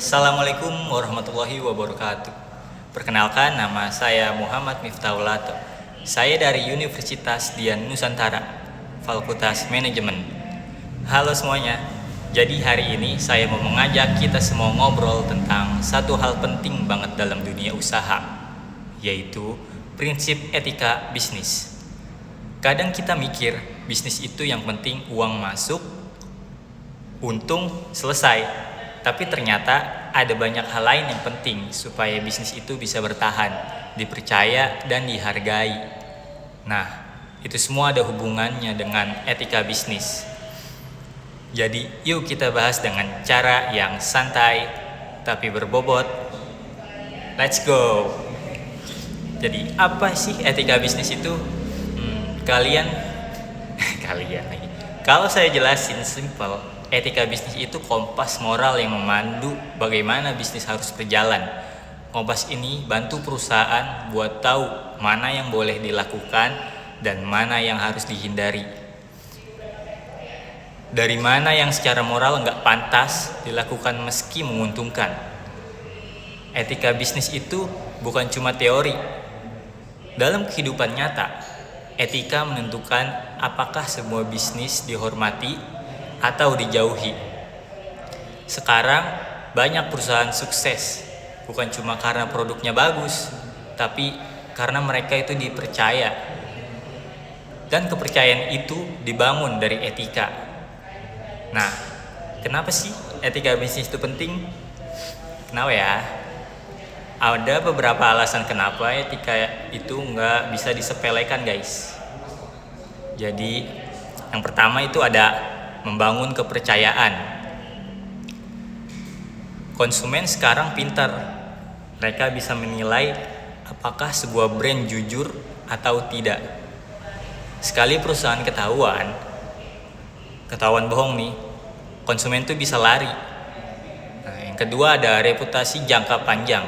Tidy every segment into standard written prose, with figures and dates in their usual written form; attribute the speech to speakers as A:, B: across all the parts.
A: Assalamualaikum warahmatullahi wabarakatuh. Perkenalkan, nama saya Muhammad Miftaulato. Saya dari Universitas Dian Nusantara, Fakultas Manajemen. Halo semuanya. Jadi hari ini saya mau mengajak kita semua ngobrol tentang satu hal penting banget dalam dunia usaha, yaitu prinsip etika bisnis. Kadang kita mikir bisnis itu yang penting uang masuk, untung, selesai. Tapi ternyata ada banyak hal lain yang penting supaya bisnis itu bisa bertahan, dipercaya, dan dihargai. Nah, itu semua ada hubungannya dengan etika bisnis. Jadi, yuk kita bahas dengan cara yang santai tapi berbobot. Let's go! Jadi, apa sih etika bisnis itu? Kalian lagi. Kalau saya jelasin simple, etika bisnis itu kompas moral yang memandu bagaimana bisnis harus berjalan. Kompas ini bantu perusahaan buat tahu mana yang boleh dilakukan dan mana yang harus dihindari. Dari mana yang secara moral nggak pantas dilakukan meski menguntungkan. Etika bisnis itu bukan cuma teori. Dalam kehidupan nyata, etika menentukan apakah semua bisnis dihormati atau dijauhi. Sekarang banyak perusahaan sukses bukan cuma karena produknya bagus, tapi karena mereka itu dipercaya. Dan kepercayaan itu dibangun dari etika. Nah, kenapa sih etika bisnis itu penting? Kenapa ya? Ada beberapa alasan kenapa etika itu nggak bisa disepelekan, guys. Jadi, yang pertama itu ada membangun kepercayaan. Konsumen sekarang pintar. Mereka bisa menilai apakah sebuah brand jujur atau tidak. Sekali perusahaan ketahuan bohong nih, konsumen tuh bisa lari. Nah, yang kedua ada reputasi jangka panjang.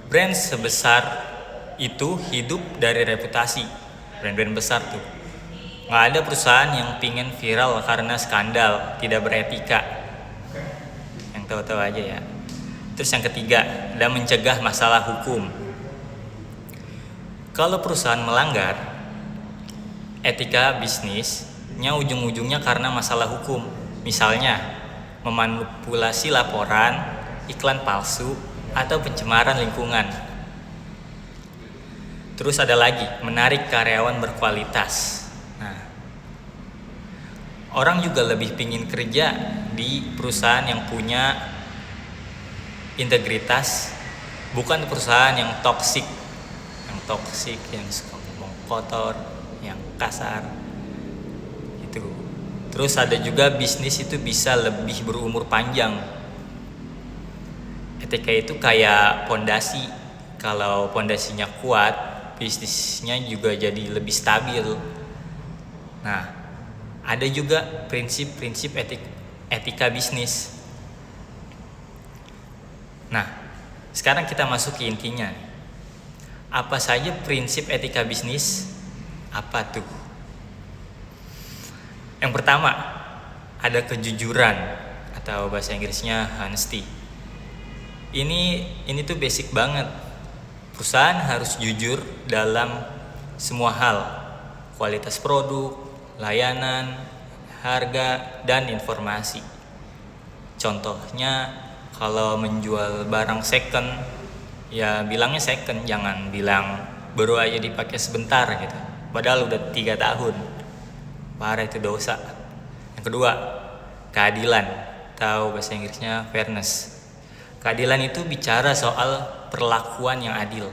A: Brand sebesar itu hidup dari reputasi. Brand-brand besar tuh. Nggak ada perusahaan yang pingin viral karena skandal, tidak beretika. Yang tahu-tahu aja ya. Terus yang ketiga, ada mencegah masalah hukum. Kalau perusahaan melanggar etika bisnisnya ujung-ujungnya karena masalah hukum. Misalnya, memanipulasi laporan, iklan palsu, atau pencemaran lingkungan. Terus ada lagi, menarik karyawan berkualitas. Nah, orang juga lebih pingin kerja di perusahaan yang punya integritas, bukan perusahaan yang toksik, yang suka ngomong kotor, yang kasar. Gitu. Terus ada juga bisnis itu bisa lebih berumur panjang. Etika itu kayak pondasi. Kalau pondasinya kuat, bisnisnya juga jadi lebih stabil. Nah, ada juga prinsip-prinsip etika bisnis. Nah, sekarang kita masuk ke intinya. Apa saja prinsip etika bisnis? Apa tuh? Yang pertama, ada kejujuran atau bahasa Inggrisnya honesty. Ini tuh basic banget. Perusahaan harus jujur dalam semua hal. Kualitas produk, layanan, harga, dan informasi. Contohnya, kalau menjual barang second, ya bilangnya second, jangan bilang baru aja dipakai sebentar gitu. Padahal udah 3 tahun. Parah, itu dosa. Yang kedua, keadilan atau bahasa Inggrisnya fairness. Keadilan itu bicara soal perlakuan yang adil.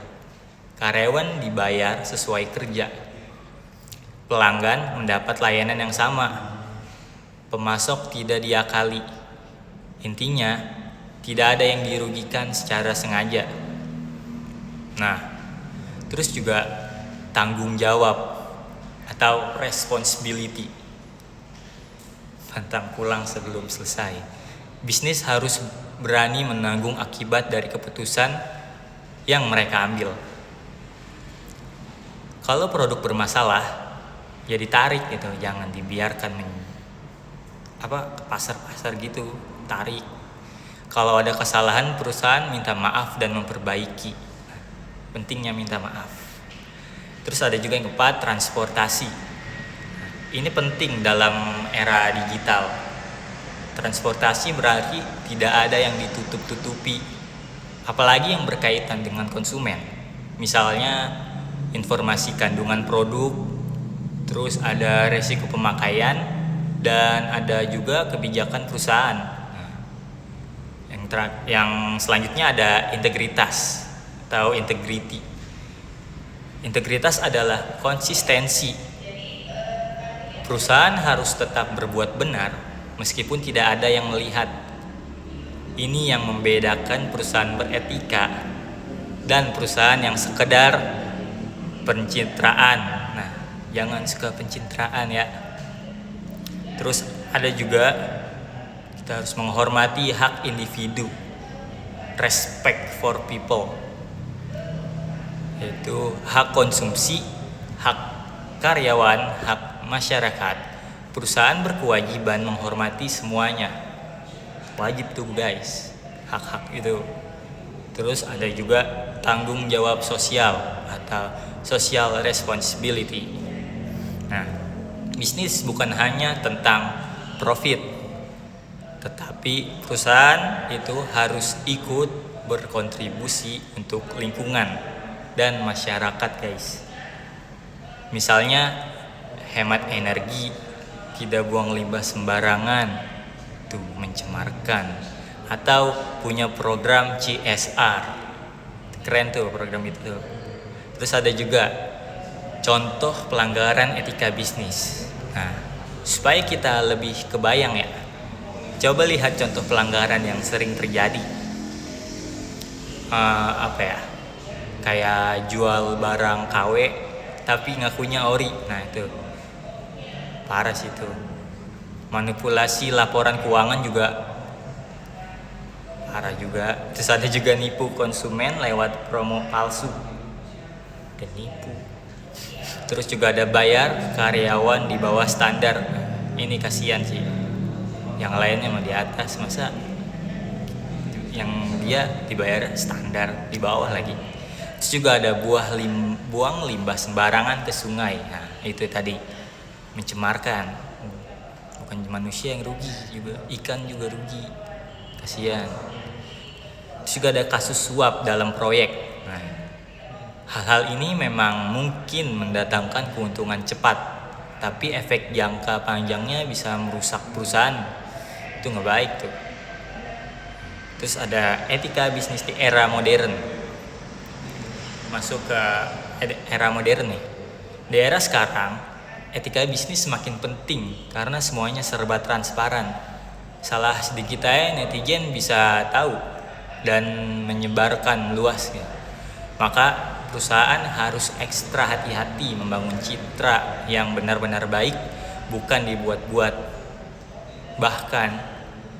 A: Karyawan dibayar sesuai kerja. Pelanggan mendapat layanan yang sama. Pemasok tidak diakali. Intinya, tidak ada yang dirugikan secara sengaja. Nah, terus juga tanggung jawab atau responsibility. Pantang pulang sebelum selesai. Bisnis harus berani menanggung akibat dari keputusan yang mereka ambil. Kalau produk bermasalah, ya ditarik gitu, jangan dibiarkan ke pasar-pasar gitu, tarik. Kalau ada kesalahan, perusahaan minta maaf dan memperbaiki. Pentingnya minta maaf. Terus ada juga yang keempat, transportasi. Ini penting dalam era digital. Transportasi berarti tidak ada yang ditutup-tutupi, apalagi yang berkaitan dengan konsumen. Misalnya informasi kandungan produk, terus ada resiko pemakaian, dan ada juga kebijakan perusahaan. Yang selanjutnya ada integritas atau integrity. Integritas adalah konsistensi. Perusahaan harus tetap berbuat benar meskipun tidak ada yang melihat. Ini yang membedakan perusahaan beretika dan perusahaan yang sekedar pencitraan. Nah, jangan suka pencitraan ya. Terus ada juga kita harus menghormati hak individu, respect for people, yaitu hak konsumsi, hak karyawan, hak masyarakat. Perusahaan berkewajiban menghormati semuanya. Wajib tuh guys, hak-hak itu. Terus ada juga tanggung jawab sosial atau social responsibility. Nah, bisnis bukan hanya tentang profit, tetapi perusahaan itu harus ikut berkontribusi untuk lingkungan dan masyarakat guys. Misalnya hemat energi, tidak buang limbah sembarangan, tuh mencemarkan, atau punya program CSR. Keren tuh program itu. Terus ada juga contoh pelanggaran etika bisnis. Nah, supaya kita lebih kebayang ya, coba lihat contoh pelanggaran yang sering terjadi. Kayak jual barang KW tapi ngakunya ori. Nah itu parah sih itu. Manipulasi laporan keuangan juga parah juga. Terus ada juga nipu konsumen lewat promo palsu dan nipu. Terus juga ada bayar karyawan di bawah standar. Ini kasihan sih. Yang lainnya mau di atas, masa yang dia dibayar standar di bawah lagi. Terus juga ada buang limbah sembarangan ke sungai. Nah itu tadi, mencemarkan. Bukan manusia yang rugi, juga ikan juga rugi, kasihan. Terus juga ada kasus suap dalam proyek. Nah, hal-hal ini memang mungkin mendatangkan keuntungan cepat, tapi efek jangka panjangnya bisa merusak perusahaan. Itu nggak baik tuh. Terus ada etika bisnis di era modern. Masuk ke era modern nih. Di era sekarang, etika bisnis semakin penting karena semuanya serba transparan. Salah sedikit aja netizen bisa tahu dan menyebarkan luas ya. Maka perusahaan harus ekstra hati-hati membangun citra yang benar-benar baik, bukan dibuat-buat. Bahkan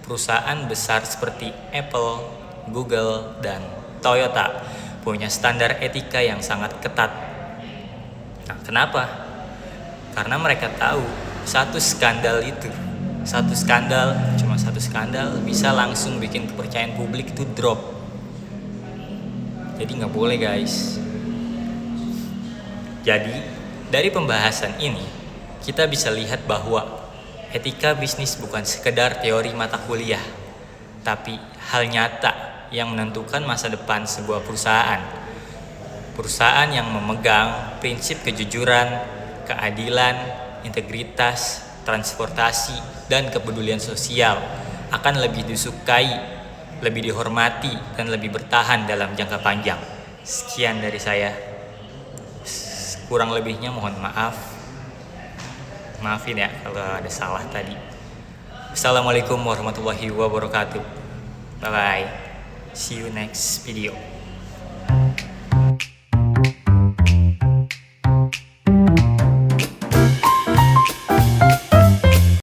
A: perusahaan besar seperti Apple, Google, dan Toyota punya standar etika yang sangat ketat. Nah, kenapa? Karena mereka tahu satu skandal bisa langsung bikin kepercayaan publik itu drop. Jadi nggak boleh guys. Jadi dari pembahasan ini kita bisa lihat bahwa etika bisnis bukan sekedar teori mata kuliah, tapi hal nyata yang menentukan masa depan sebuah perusahaan. Perusahaan yang memegang prinsip kejujuran, keadilan, integritas, transportasi, dan kepedulian sosial akan lebih disukai, lebih dihormati, dan lebih bertahan dalam jangka panjang. Sekian dari saya. Kurang lebihnya mohon maaf. Maafin ya kalau ada salah tadi. Assalamualaikum warahmatullahi wabarakatuh. Bye bye. See you next video.